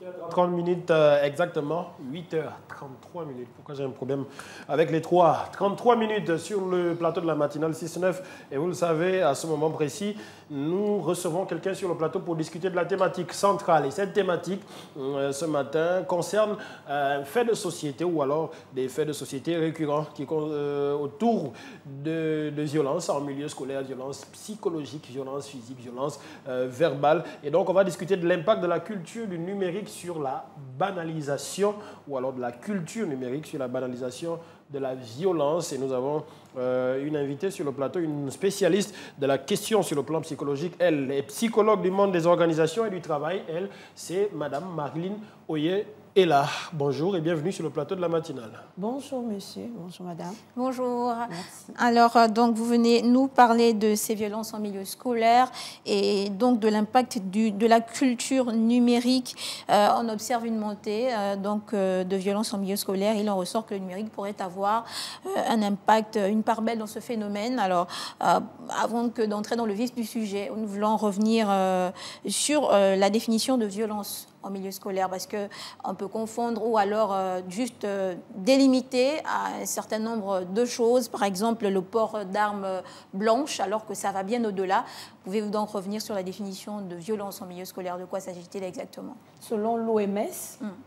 8h30 minutes exactement, 8h33 minutes. Pourquoi j'ai un problème avec les 3? 33 minutes sur le plateau de la matinale 6-9. Et vous le savez, à ce moment précis, nous recevons quelqu'un sur le plateau pour discuter de la thématique centrale. Et cette thématique, ce matin, concerne un fait de société ou alors des faits de société récurrents qui autour de violences en milieu scolaire, violences psychologiques, violences physiques, violences verbales. Et donc, on va discuter de l'impact de la culture du numérique sur la banalisation ou alors de la culture numérique sur la banalisation de la violence. Et nous avons une invitée sur le plateau, une spécialiste de la question sur le plan psychologique. Elle est psychologue du monde des organisations et du travail. Elle, c'est Madame Marlene Oye. Et là, bonjour et bienvenue sur le plateau de la matinale. Bonjour monsieur, bonjour madame. Bonjour. Merci. Alors, donc vous venez nous parler de ces violences en milieu scolaire et donc de l'impact de la culture numérique. On observe une montée de violences en milieu scolaire. Il en ressort que le numérique pourrait avoir un impact, une part belle dans ce phénomène. Alors, avant d'entrer dans le vif du sujet, nous voulons revenir sur la définition de violence en milieu scolaire, parce qu'on peut confondre ou alors juste délimiter à un certain nombre de choses, par exemple le port d'armes blanches, alors que ça va bien au-delà. Pouvez-vous donc revenir sur la définition de violence en milieu scolaire? De quoi s'agit-il exactement? Selon l'OMS,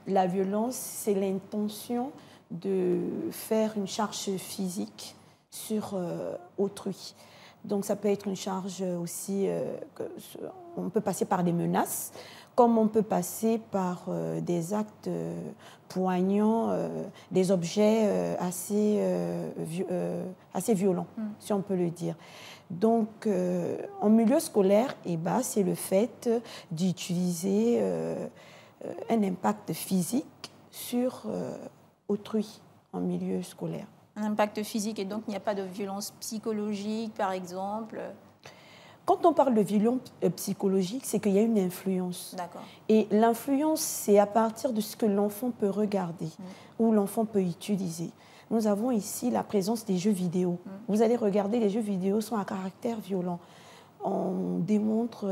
la violence, c'est l'intention de faire une charge physique sur autrui. Donc ça peut être une charge aussi, on peut passer par des menaces, comme on peut passer par des actes poignants, des objets assez violents, si on peut le dire. Donc, en milieu scolaire, c'est le fait d'utiliser un impact physique sur autrui en milieu scolaire. Un impact physique, et donc il n'y a pas de violence psychologique, par exemple? Quand on parle de violence psychologique, c'est qu'il y a une influence. D'accord. Et l'influence, c'est à partir de ce que l'enfant peut regarder ou l'enfant peut utiliser. Nous avons ici la présence des jeux vidéo. Vous allez regarder, les jeux vidéo sont à caractère violent. On démontre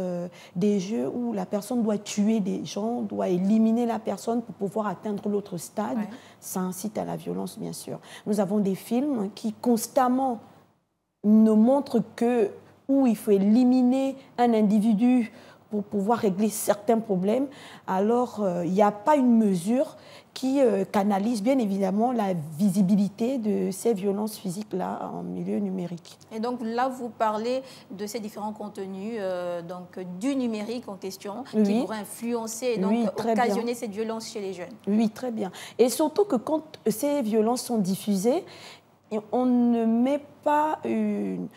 des jeux où la personne doit tuer des gens, doit éliminer la personne pour pouvoir atteindre l'autre stade. Ouais. Ça incite à la violence, bien sûr. Nous avons des films qui constamment nous montrent que où il faut éliminer un individu pour pouvoir régler certains problèmes, alors il n'y a pas une mesure qui canalise bien évidemment la visibilité de ces violences physiques-là en milieu numérique. Et donc là, vous parlez de ces différents contenus du numérique en question, qui pourraient influencer et donc occasionner cette violence chez les jeunes. Oui, très bien. Et surtout que quand ces violences sont diffusées, on ne met pas une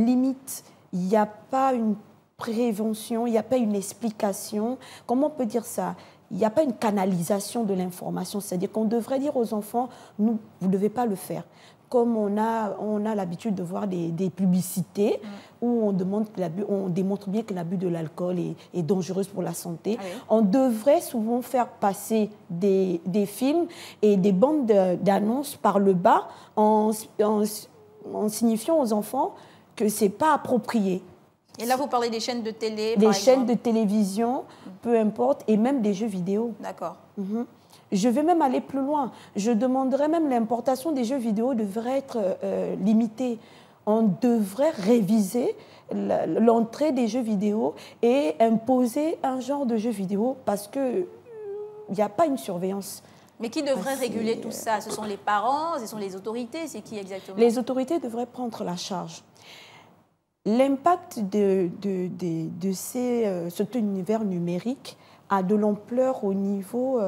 limite, il n'y a pas une prévention, il n'y a pas une explication. Comment on peut dire ça? Il n'y a pas une canalisation de l'information. C'est-à-dire qu'on devrait dire aux enfants, vous ne devez pas le faire. Comme on a l'habitude de voir des publicités où on démontre bien que l'abus de l'alcool est dangereux pour la santé. Ah oui. On devrait souvent faire passer des films et des bandes d'annonces par le bas en signifiant aux enfants que ce n'est pas approprié. Et là, vous parlez des chaînes de télé, des chaînes de télévision, peu importe, et même des jeux vidéo. D'accord. Je vais même aller plus loin. Je demanderais même l'importation des jeux vidéo devrait être limitée. On devrait réviser l'entrée des jeux vidéo et imposer un genre de jeu vidéo parce qu'il n'y a pas une surveillance. Mais qui devrait réguler tout ça? Ce sont les parents, ce sont les autorités, c'est qui exactement? Les autorités devraient prendre la charge. L'impact de cet univers numérique a de l'ampleur au niveau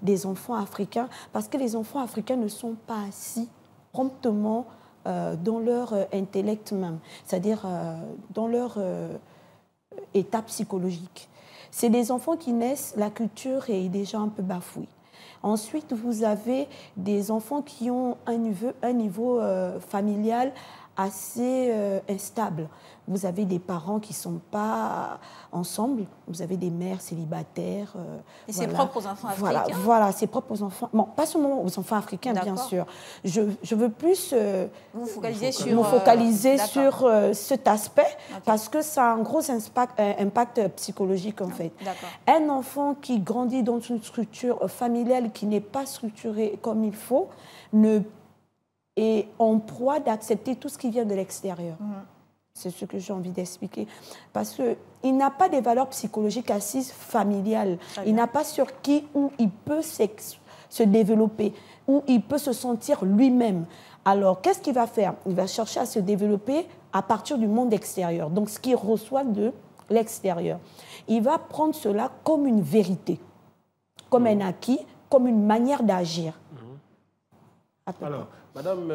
des enfants africains, parce que les enfants africains ne sont pas assis promptement dans leur intellect même, c'est-à-dire dans leur état psychologique. C'est des enfants qui naissent, la culture est déjà un peu bafouée. Ensuite, vous avez des enfants qui ont un niveau familial assez instable. Vous avez des parents qui ne sont pas ensemble, vous avez des mères célibataires. Et ses propres enfants africains. Voilà, ses propres enfants. Bon, pas seulement aux enfants africains, bien sûr. Je veux plus vous focaliser sur cet aspect parce que ça a un gros impact psychologique, en fait. Un enfant qui grandit dans une structure familiale qui n'est pas structurée comme il faut est en proie d'accepter tout ce qui vient de l'extérieur. C'est ce que j'ai envie d'expliquer. Parce qu'il n'a pas des valeurs psychologiques assises familiales. Il n'a pas sur qui, où il peut se développer, où il peut se sentir lui-même. Alors, qu'est-ce qu'il va faire? Il va chercher à se développer à partir du monde extérieur. Donc, ce qu'il reçoit de l'extérieur. Il va prendre cela comme une vérité, comme un acquis, comme une manière d'agir. Alors, Madame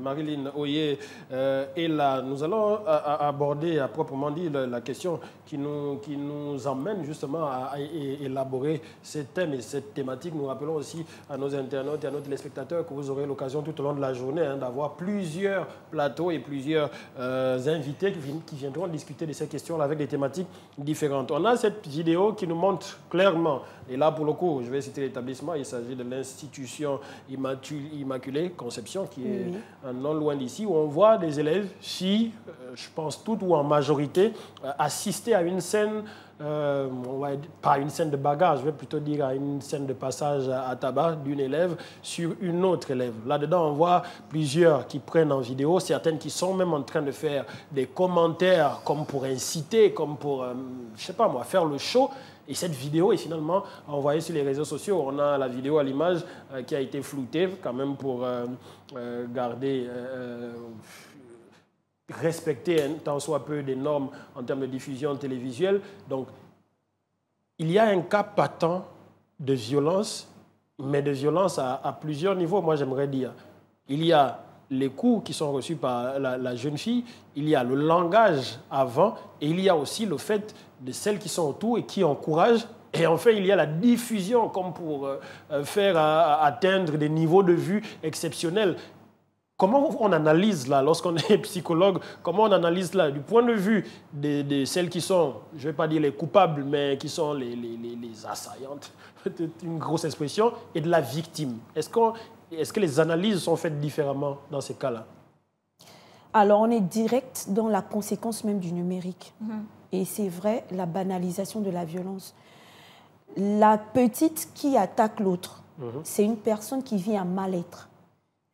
Marilyn Oye est là. Nous allons aborder à proprement dit la question qui nous emmène justement à élaborer ces thèmes et cette thématique. Nous rappelons aussi à nos internautes et à nos téléspectateurs que vous aurez l'occasion tout au long de la journée d'avoir plusieurs plateaux et plusieurs invités qui viendront discuter de ces questions avec des thématiques différentes. On a cette vidéo qui nous montre clairement, et là pour le coup, je vais citer l'établissement, il s'agit de l'institution Immaculée Conception, qui est non loin d'ici, où on voit des élèves, filles, je pense toutes ou en majorité, assister à une scène, pas une scène de bagarre, je vais plutôt dire à une scène de passage à tabac d'une élève sur une autre élève. Là-dedans, on voit plusieurs qui prennent en vidéo, certaines qui sont même en train de faire des commentaires comme pour inciter, comme pour, je sais pas moi, faire le show. Et cette vidéo est finalement envoyée sur les réseaux sociaux. On a la vidéo à l'image qui a été floutée quand même pour garder, respecter tant soit peu des normes en termes de diffusion télévisuelle. Donc, il y a un cas patent de violence, mais de violence à plusieurs niveaux, moi j'aimerais dire. Il y a les coups qui sont reçus par la jeune fille, il y a le langage avant, et il y a aussi le fait de celles qui sont autour et qui encouragent. Et enfin, il y a la diffusion comme pour faire atteindre des niveaux de vue exceptionnels. Comment on analyse là, lorsqu'on est psychologue, comment on analyse là, du point de vue de celles qui sont, je ne vais pas dire les coupables, mais qui sont les assaillantes, peut-être une grosse expression, et de la victime. Est-ce que les analyses sont faites différemment dans ces cas-là? Alors, on est direct dans la conséquence même du numérique. Et c'est vrai, la banalisation de la violence. La petite qui attaque l'autre, c'est une personne qui vit un mal-être.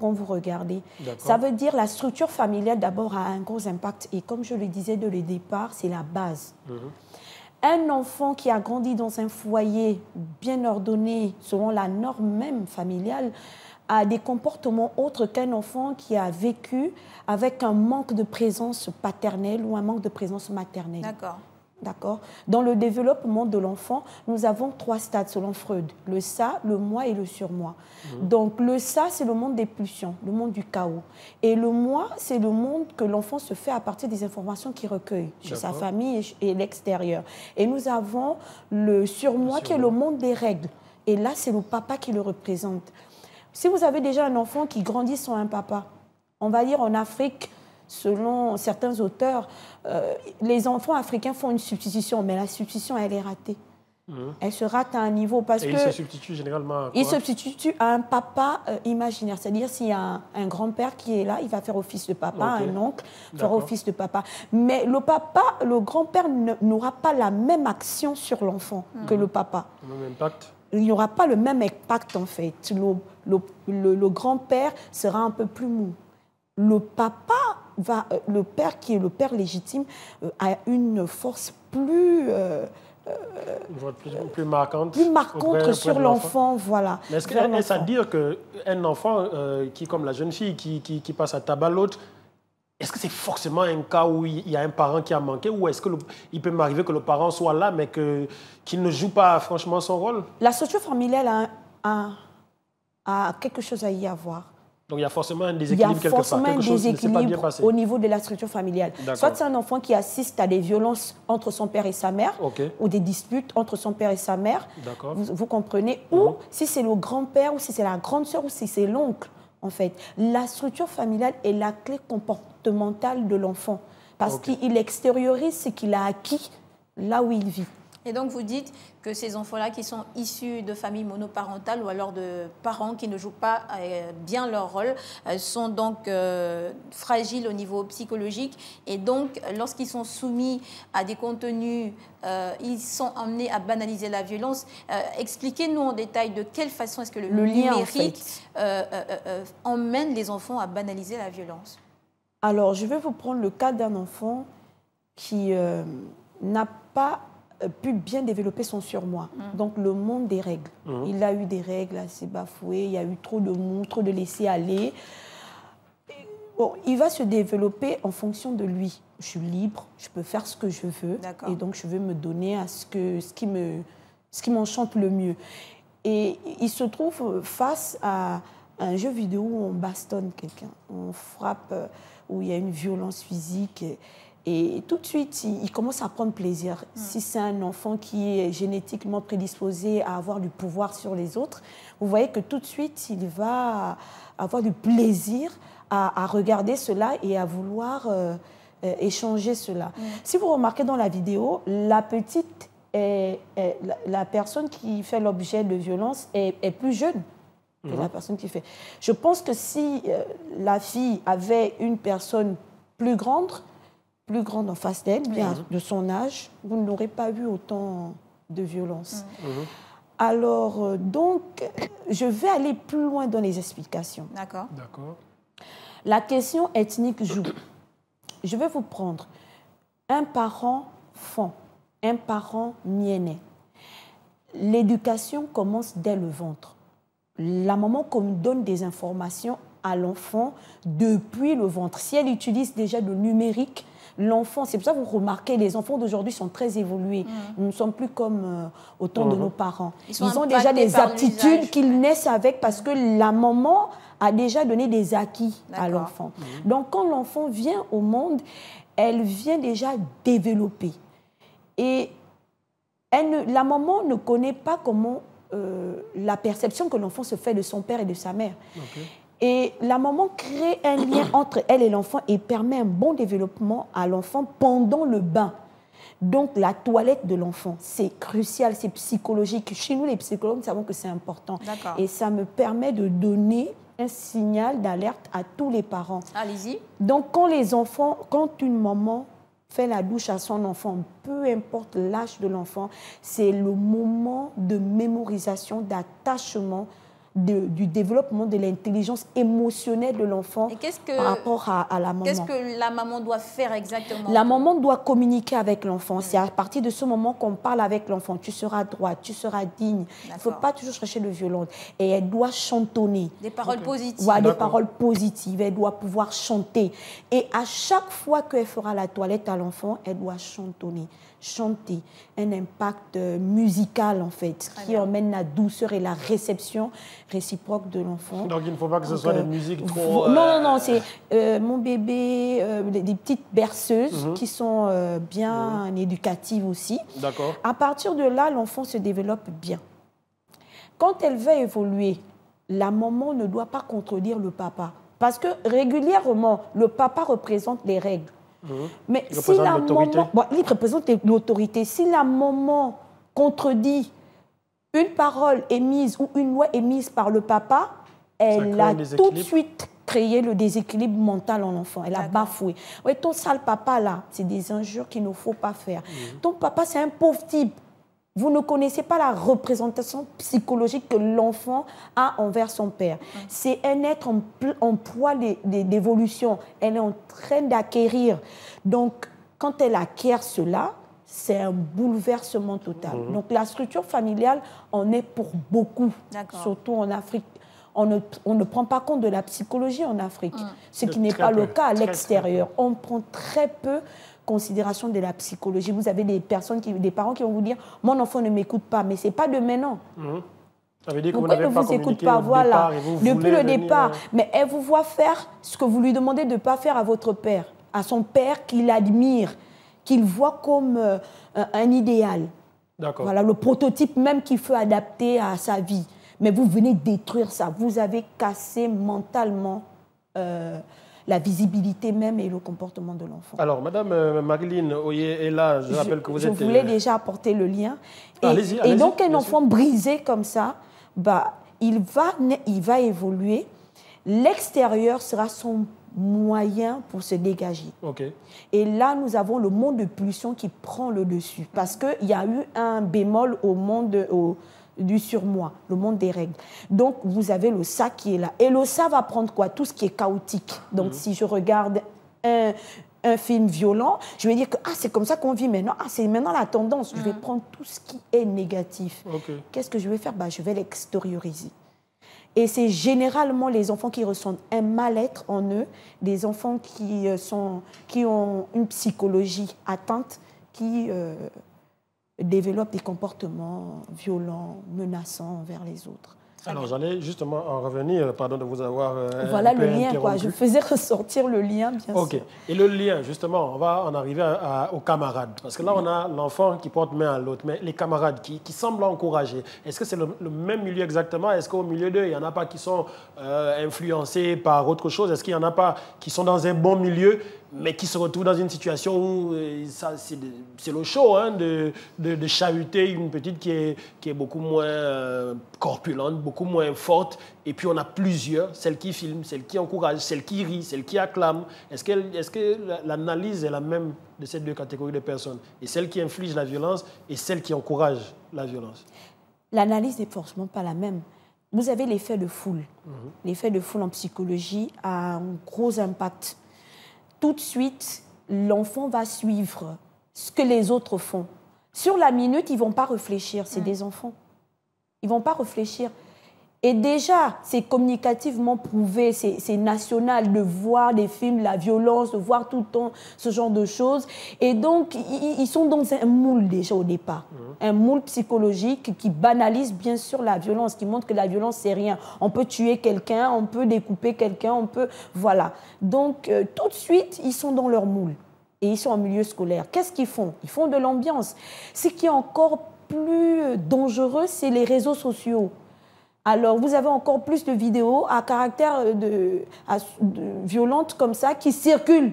Quand vous regardez, ça veut dire la structure familiale d'abord a un gros impact. Et comme je le disais dès le départ, c'est la base. Un enfant qui a grandi dans un foyer bien ordonné, selon la norme même familiale, a des comportements autres qu'un enfant qui a vécu avec un manque de présence paternelle ou un manque de présence maternelle. D'accord. Dans le développement de l'enfant, nous avons 3 stades selon Freud. Le ça, le moi et le surmoi. Donc le ça, c'est le monde des pulsions, le monde du chaos. Et le moi, c'est le monde que l'enfant se fait à partir des informations qu'il recueille chez sa famille et l'extérieur. Et nous avons le surmoi qui est le monde des règles. Et là, c'est le papa qui le représente. Si vous avez déjà un enfant qui grandit sans un papa, on va dire en Afrique, selon certains auteurs, les enfants africains font une substitution, mais la substitution, elle est ratée. Elle se rate à un niveau parce que... ils se substituent généralement à quoi? Ils se substituent à un papa imaginaire. C'est-à-dire, s'il y a un grand-père qui est là, il va faire office de papa, un oncle faire office de papa. Mais le papa, le grand-père n'aura pas la même action sur l'enfant que le papa. Le même impact? Il n'y aura pas le même impact, en fait. Le grand-père sera un peu plus mou. Le papa le père qui est le père légitime a une force plus marquante, sur l'enfant, voilà. Mais est-ce à dire qu'un enfant qui, comme la jeune fille qui passe à tabac l'autre, est-ce que c'est forcément un cas où il y a un parent qui a manqué, ou est-ce qu'il peut m'arriver que le parent soit là mais qu'il ne joue pas franchement son rôle? La structure familiale a quelque chose à y avoir. Donc il y a forcément un déséquilibre quelque part. Il y a forcément un déséquilibre au niveau de la structure familiale. Soit c'est un enfant qui assiste à des violences entre son père et sa mère, ou des disputes entre son père et sa mère, vous comprenez, ou si c'est le grand-père, ou si c'est la grande sœur, ou si c'est l'oncle. en fait. La structure familiale est la clé comportementale de l'enfant parce qu'il extériorise ce qu'il a acquis là où il vit. Et donc, vous dites que ces enfants-là qui sont issus de familles monoparentales ou alors de parents qui ne jouent pas bien leur rôle sont donc fragiles au niveau psychologique. Et donc, lorsqu'ils sont soumis à des contenus, ils sont amenés à banaliser la violence. Expliquez-nous en détail de quelle façon est-ce que le lien, numérique emmène les enfants à banaliser la violence. Alors, je vais vous prendre le cas d'un enfant qui n'a pas pu bien développer son surmoi. Donc, le monde des règles. Il a eu des règles assez bafouées, il y a eu trop de mots, trop de laisser-aller. Bon, il va se développer en fonction de lui. Je suis libre, je peux faire ce que je veux. Et donc, je vais me donner à ce qui m'enchante le mieux. Et il se trouve face à un jeu vidéo où on bastonne quelqu'un, on frappe, où il y a une violence physique. Et tout de suite, il commence à prendre plaisir. Si c'est un enfant qui est génétiquement prédisposé à avoir du pouvoir sur les autres, vous voyez que tout de suite, il va avoir du plaisir à regarder cela et à vouloir échanger cela. Si vous remarquez dans la vidéo, la petite, la personne qui fait l'objet de violence est plus jeune que la personne qui fait. Je pense que si la fille avait une personne plus grande en face d'elle, bien de son âge, vous n'aurez pas vu autant de violence. Alors, donc, je vais aller plus loin dans les explications. D'accord. La question ethnique joue. Je vais vous prendre un parent fond, un parent niais. L'éducation commence dès le ventre. La maman donne des informations à l'enfant depuis le ventre. Si elle utilise déjà le numérique, l'enfant, c'est pour ça que vous remarquez, les enfants d'aujourd'hui sont très évolués. Nous ne sommes plus comme au temps de nos parents. Ils ont déjà des aptitudes qu'ils naissent avec parce que la maman a déjà donné des acquis à l'enfant. Donc, quand l'enfant vient au monde, elle vient déjà développer. Et la maman ne connaît pas comment la perception que l'enfant se fait de son père et de sa mère. Et la maman crée un lien entre elle et l'enfant et permet un bon développement à l'enfant pendant le bain. Donc, la toilette de l'enfant, c'est crucial, c'est psychologique. Chez nous, les psychologues, nous savons que c'est important. Et ça me permet de donner un signal d'alerte à tous les parents. Allez-y. Donc, quand une maman fait la douche à son enfant, peu importe l'âge de l'enfant, c'est le moment de mémorisation, d'attachement, du développement de l'intelligence émotionnelle de l'enfant par rapport à la maman. Qu'est-ce que la maman doit faire exactement? La maman doit communiquer avec l'enfant. C'est à partir de ce moment qu'on parle avec l'enfant. Tu seras droite, tu seras digne. Il ne faut pas toujours chercher de violence. Et elle doit chantonner. Des paroles positives. Voilà, des paroles positives. Elle doit pouvoir chanter. Et à chaque fois qu'elle fera la toilette à l'enfant, elle doit chantonner. Chanter, un impact musical en fait, qui emmène la douceur et la réception réciproque de l'enfant. Donc il ne faut pas que ce soit des musiques trop... Non, c'est mon bébé, des petites berceuses qui sont bien éducatives aussi. D'accord. À partir de là, l'enfant se développe bien. Quand elle va évoluer, la maman ne doit pas contredire le papa. Parce que régulièrement, le papa représente les règles. Mais si la maman, il représente l'autorité. Si la maman contredit une parole émise ou une loi émise par le papa, elle a tout de suite créé le déséquilibre mental en enfant. Elle a bafoué. Ouais, ton sale papa là, c'est des injures qu'il ne faut pas faire. Ton papa, c'est un pauvre type. Vous ne connaissez pas la représentation psychologique que l'enfant a envers son père. C'est un être en proie d'évolution. Elle est en train d'acquérir. Donc, quand elle acquiert cela, c'est un bouleversement total. Donc, la structure familiale en est pour beaucoup, surtout en Afrique. On ne prend pas compte de la psychologie en Afrique, ce qui n'est pas le cas à l'extérieur. On prend très peu considération de la psychologie. Vous avez des parents qui vont vous dire « Mon enfant ne m'écoute pas », mais ce n'est pas de maintenant. Ça veut dire que pourquoi vous il ne vous écoute pas? Voilà, depuis le départ. Mais elle vous voit faire ce que vous lui demandez de ne pas faire à votre père, à son père qu'il admire, qu'il voit comme un idéal. Voilà, le prototype même qu'il faut adapter à sa vie. Mais vous venez détruire ça. Vous avez cassé mentalement la visibilité même et le comportement de l'enfant. Alors, Madame Marilyn Oye est là. Je rappelle que vous êtes... Je voulais déjà apporter le lien. Allez-y, donc, un enfant brisé comme ça, bah, il va évoluer. L'extérieur sera son moyen pour se dégager. Okay. Et là, nous avons le monde de pulsion qui prend le dessus. Parce qu'il y a eu un bémol au monde du surmoi, le monde des règles. Donc, vous avez le ça qui est là. Et le ça va prendre quoi? Tout ce qui est chaotique. Donc, si je regarde un film violent, je vais dire que c'est comme ça qu'on vit maintenant. C'est maintenant la tendance. Je vais prendre tout ce qui est négatif. Okay. Qu'est-ce que je vais faire? Je vais l'extérioriser. Et c'est généralement les enfants qui ressentent un mal-être en eux, des enfants qui ont une psychologie atteinte, qui développent des comportements violents, menaçants envers les autres. Alors, j'allais justement en revenir, pardon de vous avoir voilà le lien, quoi. Je faisais ressortir le lien, bien sûr. Et le lien, justement, on va en arriver aux camarades. Parce que là, on a l'enfant qui porte main à l'autre, mais les camarades qui semblent encourager. Est-ce que c'est le même milieu exactement? Est-ce qu'au milieu d'eux, il n'y en a pas qui sont influencés par autre chose? Est-ce qu'il n'y en a pas qui sont dans un bon milieu, mais qui se retrouvent dans une situation où c'est le show de chahuter une petite qui est beaucoup moins corpulente, beaucoup moins forte, et puis on a plusieurs, celle qui filme, celle qui encourage, celle qui rit, celle qui acclame. Est-ce que l'analyse est la même de ces deux catégories de personnes? Et celle qui inflige la violence et celle qui encourage la violence? L'analyse n'est forcément pas la même. Vous avez l'effet de foule. L'effet de foule en psychologie a un gros impact. Tout de suite, l'enfant va suivre ce que les autres font. Sur la minute, ils ne vont pas réfléchir. C'est des enfants. Ils ne vont pas réfléchir. Et déjà, c'est communicativement prouvé, c'est national de voir des films, la violence, de voir tout le temps ce genre de choses. Et donc, ils sont dans un moule déjà au départ. Un moule psychologique qui banalise bien sûr la violence, qui montre que la violence, c'est rien. On peut tuer quelqu'un, on peut découper quelqu'un, on peut... Voilà. Donc, tout de suite, ils sont dans leur moule. Et ils sont en milieu scolaire. Qu'est-ce qu'ils font? Ils font de l'ambiance. Ce qui est encore plus dangereux, c'est les réseaux sociaux. Alors, vous avez encore plus de vidéos à caractère violentes comme ça qui circulent.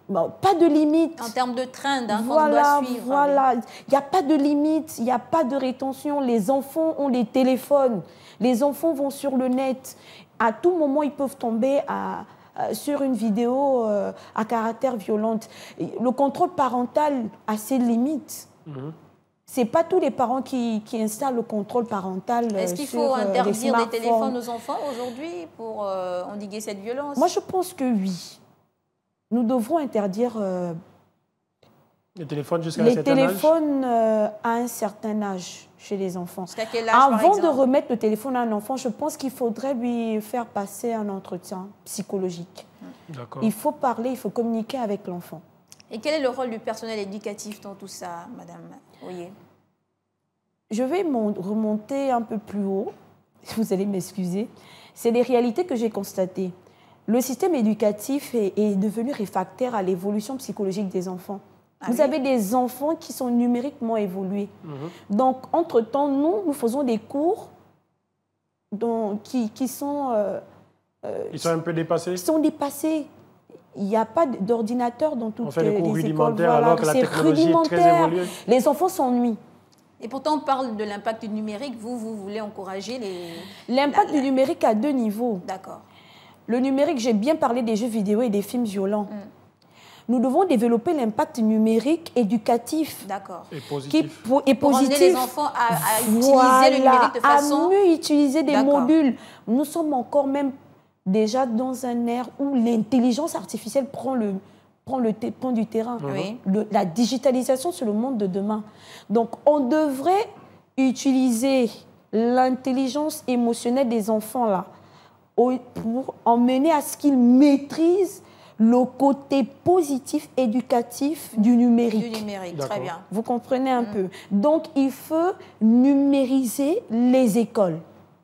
Bon, pas de limite. En termes de trend, voilà, qu'on doit suivre. Voilà, il n'y a pas de limite, il n'y a pas de rétention. Les enfants ont des téléphones, les enfants vont sur le net. À tout moment, ils peuvent tomber sur une vidéo à caractère violente. Le contrôle parental a ses limites. Ce n'est pas tous les parents qui installent le contrôle parental. Est-ce qu'il faut interdire des téléphones aux enfants aujourd'hui pour endiguer cette violence? Moi, je pense que oui. Nous devrons interdire les téléphones jusqu'à un certain âge? Les téléphones à un certain âge chez les enfants. Jusqu'à quel âge, Avant de remettre le téléphone à un enfant, je pense qu'il faudrait lui faire passer un entretien psychologique. Il faut parler, il faut communiquer avec l'enfant. Et quel est le rôle du personnel éducatif dans tout ça, Madame Oye? Je vais remonter un peu plus haut, vous allez m'excuser. C'est les réalités que j'ai constatées. Le système éducatif est devenu réfractaire à l'évolution psychologique des enfants. Vous avez des enfants qui sont numériquement évolués. Donc, entre-temps, nous faisons des cours qui sont... ils sont un peu dépassés? Ils sont dépassés. Il n'y a pas d'ordinateur dans toutes les écoles. Rudimentaires, alors que la technologie est très évoluée. Les enfants s'ennuient. Et pourtant, on parle de l'impact du numérique. Vous voulez encourager les... L'impact du numérique à deux niveaux. D'accord. Le numérique, j'ai bien parlé des jeux vidéo et des films violents. Nous devons développer l'impact numérique éducatif. D'accord. Et positif. Pour amener les enfants à utiliser le numérique de façon... à mieux utiliser des modules. Nous sommes encore même déjà dans un ère où l'intelligence artificielle prend du terrain. La digitalisation, c'est le monde de demain. Donc, on devrait utiliser l'intelligence émotionnelle des enfants là pour emmener à ce qu'ils maîtrisent le côté positif, éducatif du numérique. Du numérique, très bien. Vous comprenez un peu. Donc, il faut numériser les écoles.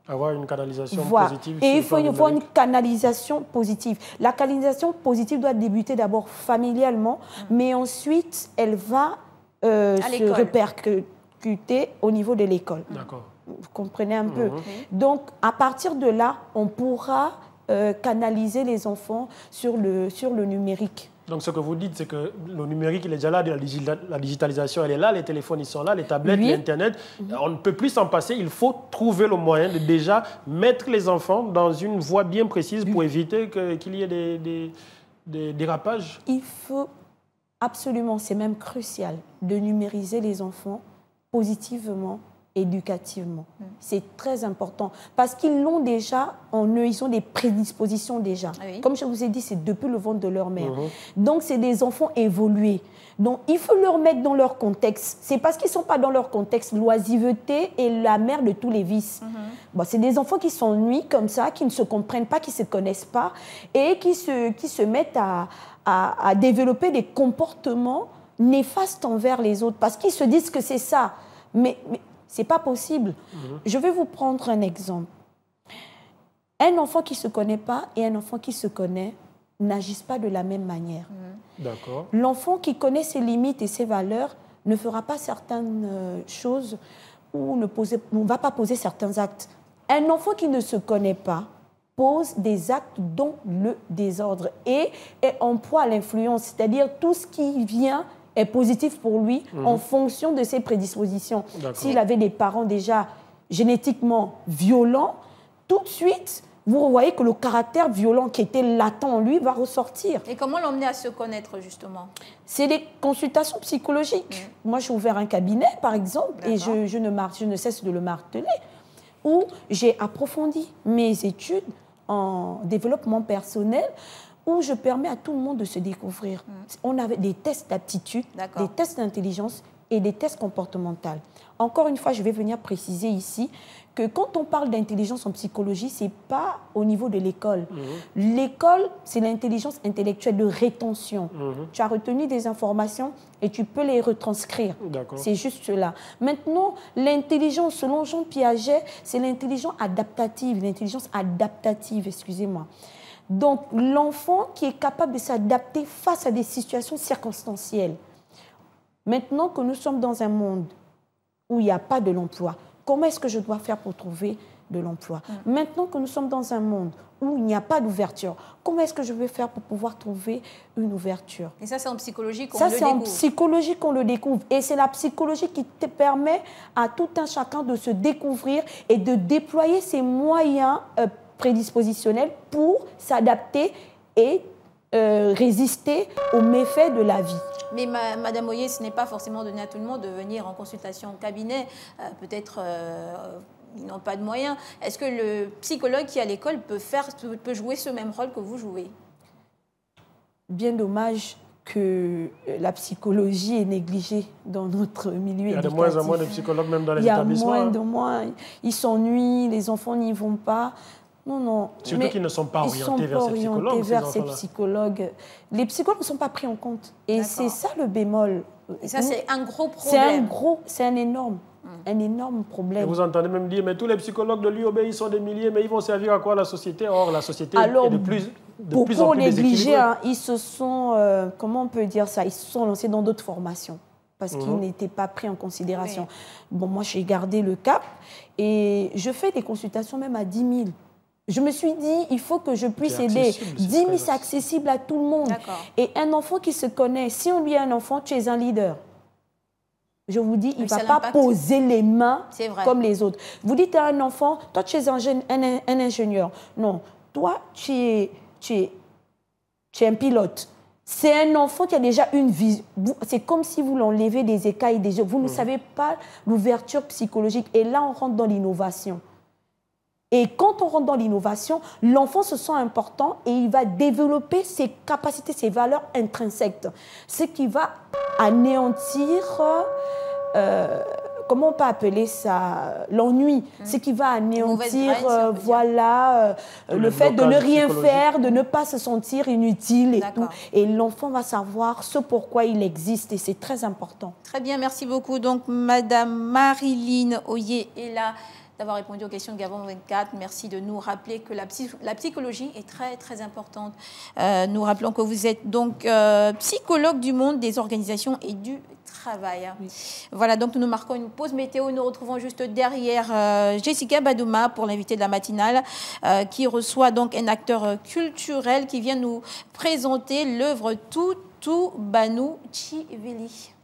Avoir une canalisation positive. Et il faut une canalisation positive. La canalisation positive doit débuter d'abord familialement, mais ensuite, elle va se répercuter au niveau de l'école. D'accord. Vous comprenez un peu. Donc, à partir de là, on pourra canaliser les enfants sur le numérique. Donc, ce que vous dites, c'est que le numérique, il est déjà là, la digitalisation, elle est là, les téléphones, ils sont là, les tablettes, l'Internet. On ne peut plus s'en passer. Il faut trouver le moyen de déjà mettre les enfants dans une voie bien précise pour éviter qu'il y ait des dérapages. Il faut absolument, c'est même crucial, de numériser les enfants positivement, éducativement. C'est très important parce qu'ils l'ont déjà en eux, ils ont des prédispositions déjà. Oui. Comme je vous ai dit, c'est depuis le ventre de leur mère. Donc, c'est des enfants évolués. Donc, il faut leur mettre dans leur contexte. C'est parce qu'ils ne sont pas dans leur contexte. L'oisiveté est la mère de tous les vices. Bon, c'est des enfants qui s'ennuient comme ça, qui ne se comprennent pas, qui ne se connaissent pas et qui se mettent à développer des comportements néfastes envers les autres parce qu'ils se disent que c'est ça. Mais ce n'est pas possible. Je vais vous prendre un exemple. Un enfant qui ne se connaît pas et un enfant qui se connaît n'agissent pas de la même manière. D'accord. L'enfant qui connaît ses limites et ses valeurs ne fera pas certaines choses ou ne va pas poser certains actes. Un enfant qui ne se connaît pas pose des actes dans le désordre et emploie l'influence, c'est-à-dire tout ce qui vient est positif pour lui en fonction de ses prédispositions. S'il avait des parents déjà génétiquement violents, tout de suite, vous voyez que le caractère violent qui était latent en lui va ressortir. Et comment l'emmener à se connaître, justement? C'est des consultations psychologiques. Moi, j'ai ouvert un cabinet, par exemple, et je ne cesse de le marteler, où j'ai approfondi mes études en développement personnel, où je permets à tout le monde de se découvrir. On avait des tests d'aptitude, des tests d'intelligence et des tests comportementaux. Encore une fois, je vais venir préciser ici que quand on parle d'intelligence en psychologie, ce n'est pas au niveau de l'école. L'école, c'est l'intelligence intellectuelle de rétention. Tu as retenu des informations et tu peux les retranscrire. C'est juste cela. Maintenant, l'intelligence, selon Jean Piaget, c'est l'intelligence adaptative, excusez-moi. Donc, l'enfant qui est capable de s'adapter face à des situations circonstancielles. Maintenant que nous sommes dans un monde où il n'y a pas de l'emploi, comment est-ce que je dois faire pour trouver de l'emploi? Maintenant que nous sommes dans un monde où il n'y a pas d'ouverture, comment est-ce que je vais faire pour pouvoir trouver une ouverture? Et ça, c'est en psychologie qu'on le découvre. Ça, c'est en psychologie qu'on le découvre. Et c'est la psychologie qui te permet à tout un chacun de se découvrir et de déployer ses moyens prédispositionnels pour s'adapter et résister aux méfaits de la vie. Mais Madame Oyer, ce n'est pas forcément donné à tout le monde de venir en consultation au cabinet. Peut-être ils n'ont pas de moyens. Est-ce que le psychologue qui est à l'école peut jouer ce même rôle que vous jouez? Bien dommage que la psychologie est négligée dans notre milieu éducatif. Il y a de moins en moins de psychologues même dans les établissements. Il y a moins de moins. Ils s'ennuient, les enfants n'y vont pas. Non, non. Surtout qu'ils ne sont pas orientés vers ces psychologues. Les psychologues ne sont pas pris en compte. Et c'est ça le bémol. Et ça, c'est un gros problème. C'est un énorme problème. Et vous entendez même dire, mais tous les psychologues de l'UOB, ils sont des milliers, mais ils vont servir à quoi la société? Or, la société est de plus en plus négligés, ils se sont, comment on peut dire ça, ils se sont lancés dans d'autres formations parce qu'ils n'étaient pas pris en considération. Oui. Bon, moi, j'ai gardé le cap et je fais des consultations même à 10 000. Je me suis dit, il faut que je puisse aider. 10 000, c'est accessible à tout le monde. Et un enfant qui se connaît, si on lui a un enfant, tu es un leader. Je vous dis, il ne va pas poser les mains comme les autres. Vous dites à un enfant, toi, tu es un ingénieur. Non, toi, tu es un pilote. C'est un enfant qui a déjà une vie. C'est comme si vous l'enlevez des écailles des yeux. Vous ne savez pas l'ouverture psychologique. Et là, on rentre dans l'innovation. Et quand on rentre dans l'innovation, l'enfant se sent important et il va développer ses capacités, ses valeurs intrinsèques. Ce qui va anéantir, comment on peut appeler ça, l'ennui. Ce qui va anéantir, le fait de ne rien faire, de ne pas se sentir inutile et tout. Et l'enfant va savoir ce pourquoi il existe et c'est très important. Très bien, merci beaucoup. Donc, Madame Marilyn Oyer est là, d'avoir répondu aux questions de Gabon 24. Merci de nous rappeler que la psychologie est très, très importante. Nous rappelons que vous êtes donc psychologue du monde des organisations et du travail. Oui. Voilà, donc nous marquons une pause météo. Nous retrouvons juste derrière Jessica Badouma pour l'invité de la matinale qui reçoit donc un acteur culturel qui vient nous présenter l'œuvre Tutu Banu Chivili.